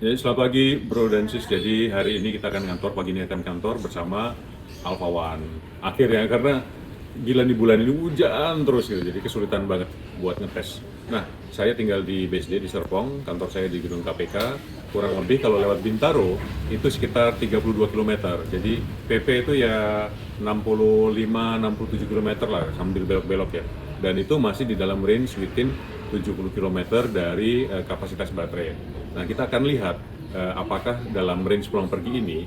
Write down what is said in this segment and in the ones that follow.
Jadi selamat pagi bro dan sis. Jadi hari ini kita akan kantor, pagi ini akan kantor bersama Alpha One. Akhirnya karena gila di bulan ini hujan terus gitu, jadi kesulitan banget buat ngetes. Nah, saya tinggal di BSD di Serpong, kantor saya di gedung KPK. Kurang lebih kalau lewat Bintaro itu sekitar 32 km. Jadi PP itu ya 65-67 km lah sambil belok-belok ya. Dan itu masih di dalam range within 70 km dari kapasitas baterai. Nah, kita akan lihat apakah dalam range pulang pergi ini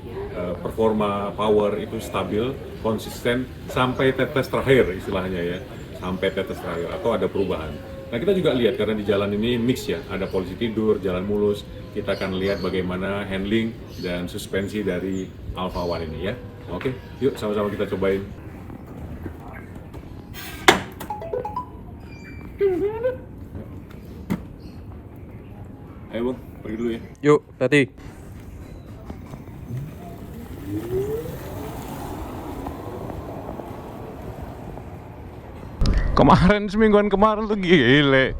performa power itu stabil, konsisten sampai tetes terakhir istilahnya ya, sampai tetes terakhir atau ada perubahan. Nah, kita juga lihat karena di jalan ini mix ya, ada polisi tidur, jalan mulus. Kita akan lihat bagaimana handling dan suspensi dari Alpha One ini ya. Oke, yuk sama-sama kita cobain. Ayo Bang, pergi dulu ya. Yuk, Tati. Kemarin, semingguan kemarin tuh gile.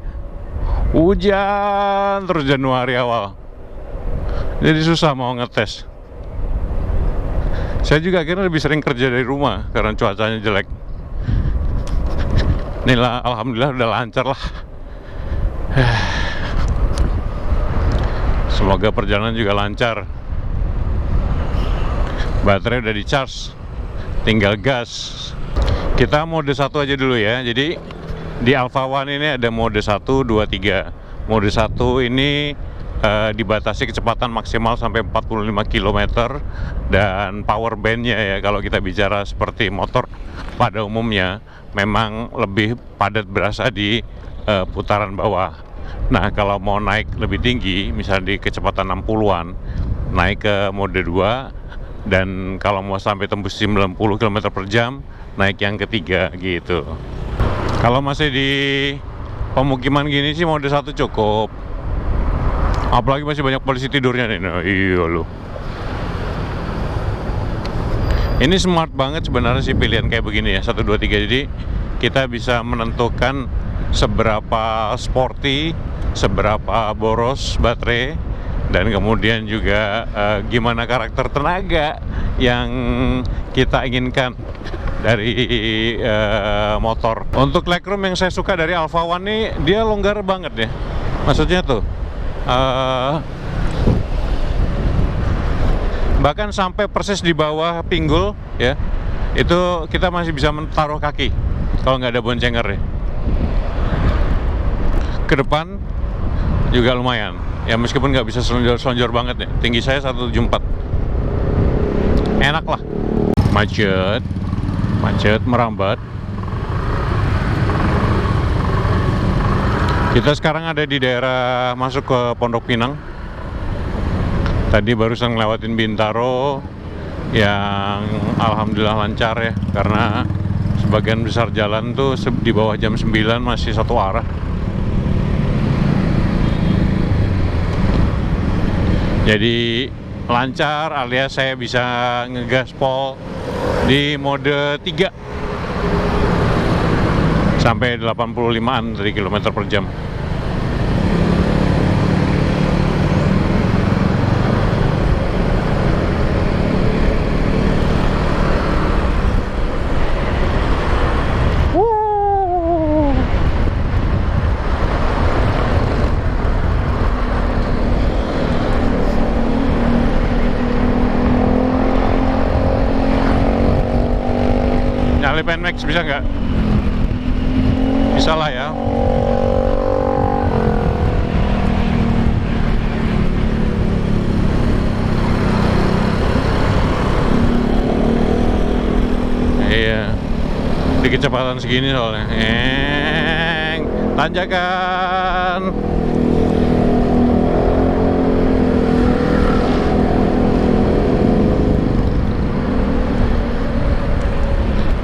Hujan terus Januari awal. Jadi susah mau ngetes. Saya juga akhirnya lebih sering kerja dari rumah karena cuacanya jelek. Inilah, alhamdulillah udah lancar lah. Semoga perjalanan juga lancar. Baterai udah di charge, tinggal gas. Kita mode 1 aja dulu ya. Jadi di Alpha One ini ada mode 1, 2, 3. Mode 1 ini dibatasi kecepatan maksimal sampai 45 km dan power bandnya ya, kalau kita bicara seperti motor pada umumnya memang lebih padat berasa di putaran bawah. Nah, kalau mau naik lebih tinggi, misalnya di kecepatan 60-an, naik ke mode 2, dan kalau mau sampai tembus 90 km per jam, naik yang ketiga gitu. Kalau masih di pemukiman gini sih mode 1 cukup. Apalagi masih banyak polisi tidurnya nih. Nah, iya loh. Ini smart banget sebenarnya sih pilihan kayak begini ya, 1, 2, 3. Jadi kita bisa menentukan seberapa sporty, seberapa boros baterai, dan kemudian juga gimana karakter tenaga yang kita inginkan dari motor. Untuk legroom yang saya suka dari Alpha One nih, dia longgar banget ya. Maksudnya tuh bahkan sampai persis di bawah pinggul ya, itu kita masih bisa menaruh kaki kalau nggak ada boncenger ya. Ke depan juga lumayan ya, meskipun nggak bisa selonjor banget ya. Tinggi saya 174, enak lah. Macet merambat. Kita sekarang ada di daerah masuk ke Pondok Pinang. Tadi barusan ngelewatin Bintaro yang alhamdulillah lancar ya, karena sebagian besar jalan tuh di bawah jam 9 masih satu arah. Jadi lancar, alias saya bisa ngegaspol di mode 3 sampai 85-an dari kilometer per jam. Nyali Max bisa nggak? Bisa lah ya. Iya, di kecepatan segini soalnya. Tanjakan.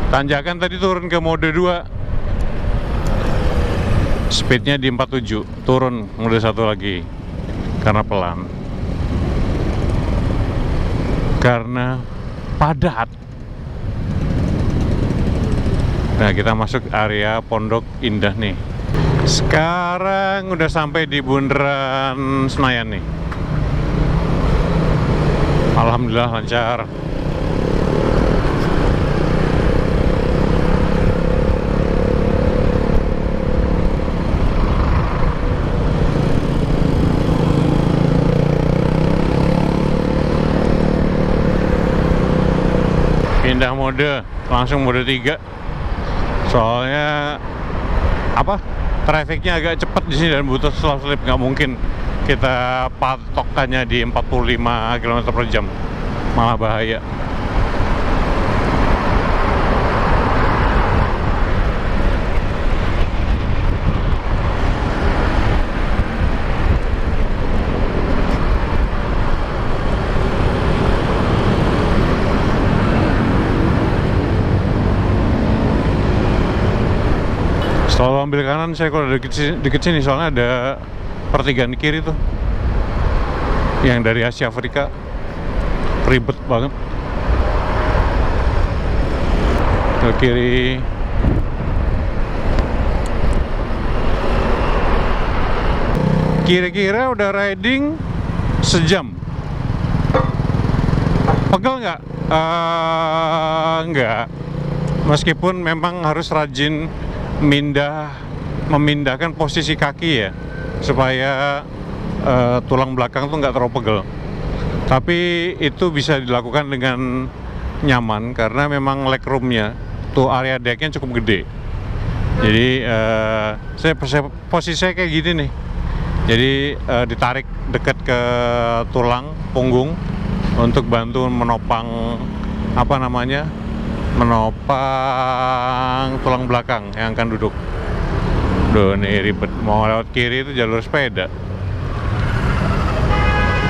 Tanjakan tadi turun ke mode 2. Speednya di 47, turun mode 1 lagi. karena pelan, karena padat. Nah, kita masuk area Pondok Indah nih. Sekarang udah sampai di bundaran Senayan nih. Alhamdulillah lancar. Pindah mode, langsung mode 3. Soalnya apa? Trafiknya agak cepat di sini dan butuh slow slip, nggak mungkin kita patokannya di 45 km per jam, malah bahaya. Selalu ambil kanan saya kalau deket sini, soalnya ada pertigaan di kiri tuh yang dari Asia Afrika, ribet banget. Ke kiri. Kira-kira udah riding sejam. Pegel nggak? Nggak. Meskipun memang harus rajin memindahkan posisi kaki ya, supaya tulang belakang tuh nggak terlalu pegel. Tapi itu bisa dilakukan dengan nyaman karena memang legroomnya tuh, area decknya cukup gede. Jadi posisi saya kayak gini nih. Jadi ditarik dekat ke tulang punggung untuk bantu menopang menopang tulang belakang yang akan duduk. Duh, ini ribet. Mau lewat kiri itu jalur sepeda,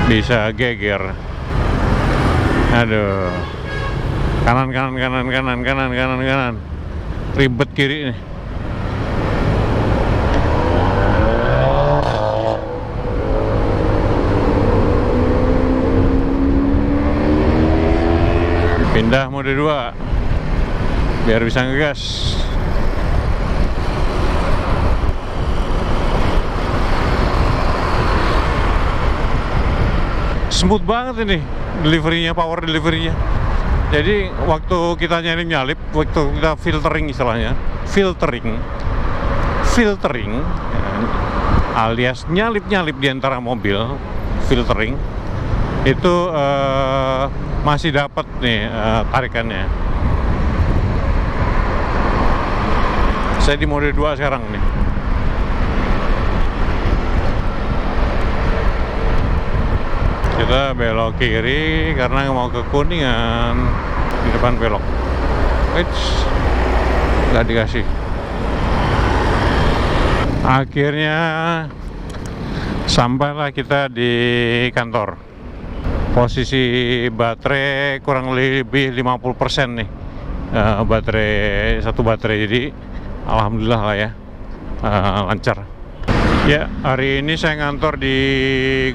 bisa geger. Aduh, kanan, ribet kiri nih. Pindah mode 2 biar bisa ngegas. Smooth banget ini deliverynya, power deliverynya. Jadi waktu kita nyalip, waktu kita filtering istilahnya, filtering alias nyalip di antara mobil, filtering itu masih dapat nih tarikannya. Saya di mode 2 sekarang nih. Kita belok kiri karena mau ke Kuningan. Di depan belok. Nggak dikasih. Akhirnya sampailah kita di kantor. Posisi baterai kurang lebih 50% nih. Satu baterai, jadi alhamdulillah lah ya, lancar. Ya, hari ini saya ngantor di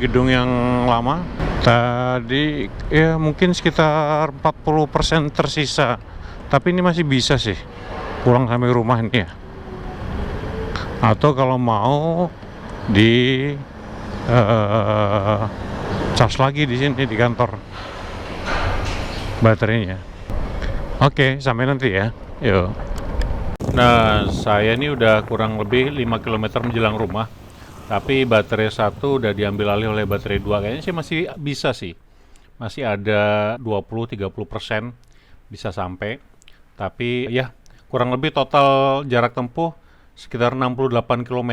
gedung yang lama. Tadi ya mungkin sekitar 40% tersisa. Tapi ini masih bisa sih pulang sampai rumah ini ya. Atau kalau mau di charge lagi di sini di kantor baterainya. Oke, sampai nanti ya. Yuk. Nah, saya ini udah kurang lebih 5 km menjelang rumah. Tapi baterai 1 udah diambil alih oleh baterai 2. Kayaknya sih masih bisa sih. Masih ada 20-30% bisa sampai. Tapi ya kurang lebih total jarak tempuh sekitar 68 km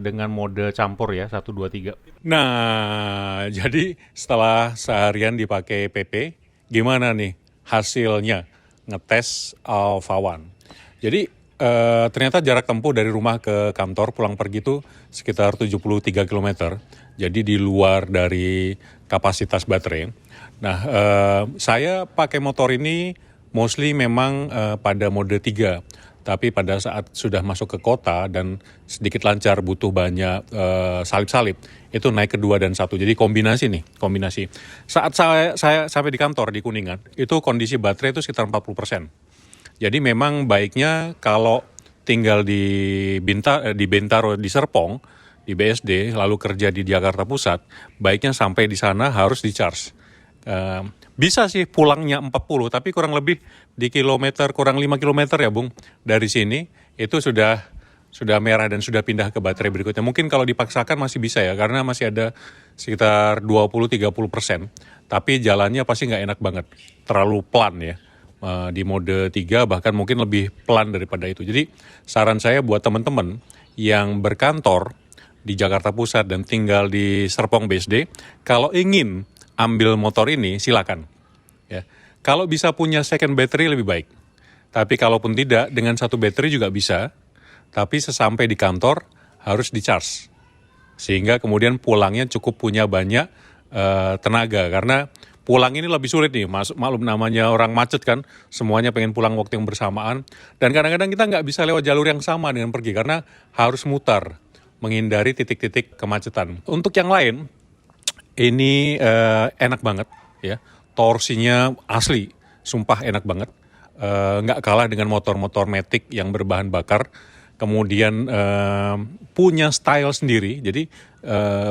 dengan mode campur ya, 1, 2, 3. Nah, jadi setelah seharian dipakai PP, gimana nih hasilnya ngetes Alpha One? Jadi ternyata jarak tempuh dari rumah ke kantor pulang pergi itu sekitar 73 km. Jadi di luar dari kapasitas baterai. Nah, saya pakai motor ini mostly memang pada mode 3. Tapi pada saat sudah masuk ke kota dan sedikit lancar butuh banyak salip-salip, itu naik ke 2 dan 1. Jadi kombinasi nih, kombinasi. Saat saya sampai di kantor di Kuningan, itu kondisi baterai itu sekitar 40%. Jadi memang baiknya kalau tinggal di Bintaro, di Serpong, di BSD, lalu kerja di Jakarta Pusat, baiknya sampai di sana harus di-charge. Bisa sih pulangnya 40, tapi kurang lebih di kurang 5 kilometer ya Bung, dari sini itu sudah merah dan sudah pindah ke baterai berikutnya. Mungkin kalau dipaksakan masih bisa ya, karena masih ada sekitar 20-30%, tapi jalannya pasti nggak enak banget, terlalu pelan ya. Di mode 3 bahkan mungkin lebih pelan daripada itu. Jadi saran saya buat teman-teman yang berkantor di Jakarta Pusat dan tinggal di Serpong BSD, kalau ingin ambil motor ini silakan. Ya. Kalau bisa punya second battery lebih baik. Tapi kalaupun tidak, dengan satu battery juga bisa. Tapi sesampai di kantor harus di-charge. Sehingga kemudian pulangnya cukup punya banyak tenaga. Karena pulang ini lebih sulit nih, maklum namanya orang macet kan, semuanya pengen pulang waktu yang bersamaan. Dan kadang-kadang kita nggak bisa lewat jalur yang sama dengan pergi, karena harus mutar, menghindari titik-titik kemacetan. Untuk yang lain, ini enak banget ya, torsinya asli, sumpah enak banget, nggak kalah dengan motor-motor Matic yang berbahan bakar, kemudian punya style sendiri, jadi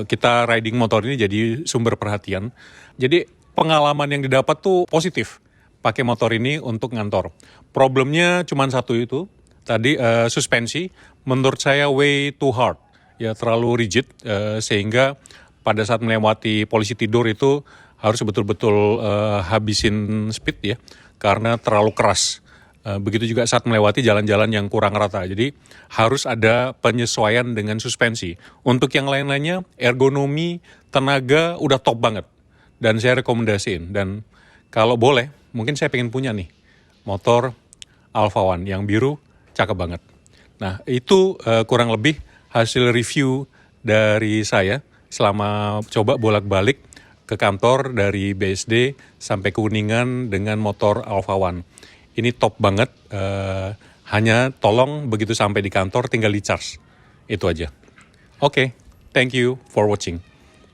kita riding motor ini jadi sumber perhatian, jadi pengalaman yang didapat tuh positif pakai motor ini untuk ngantor. Problemnya cuma satu itu, tadi suspensi, menurut saya way too hard, ya terlalu rigid, sehingga pada saat melewati polisi tidur itu harus betul-betul habisin speed ya, karena terlalu keras. Begitu juga saat melewati jalan-jalan yang kurang rata. Jadi harus ada penyesuaian dengan suspensi. Untuk yang lain-lainnya, ergonomi, tenaga udah top banget. Dan saya rekomendasiin. Dan kalau boleh, mungkin saya pengen punya nih motor Alpha One yang biru, cakep banget. Nah itu kurang lebih hasil review dari saya selama coba bolak-balik ke kantor dari BSD sampai Kuningan dengan motor Alpha One. Ini top banget, hanya tolong begitu sampai di kantor tinggal di charge. Itu aja. Oke, thank you for watching.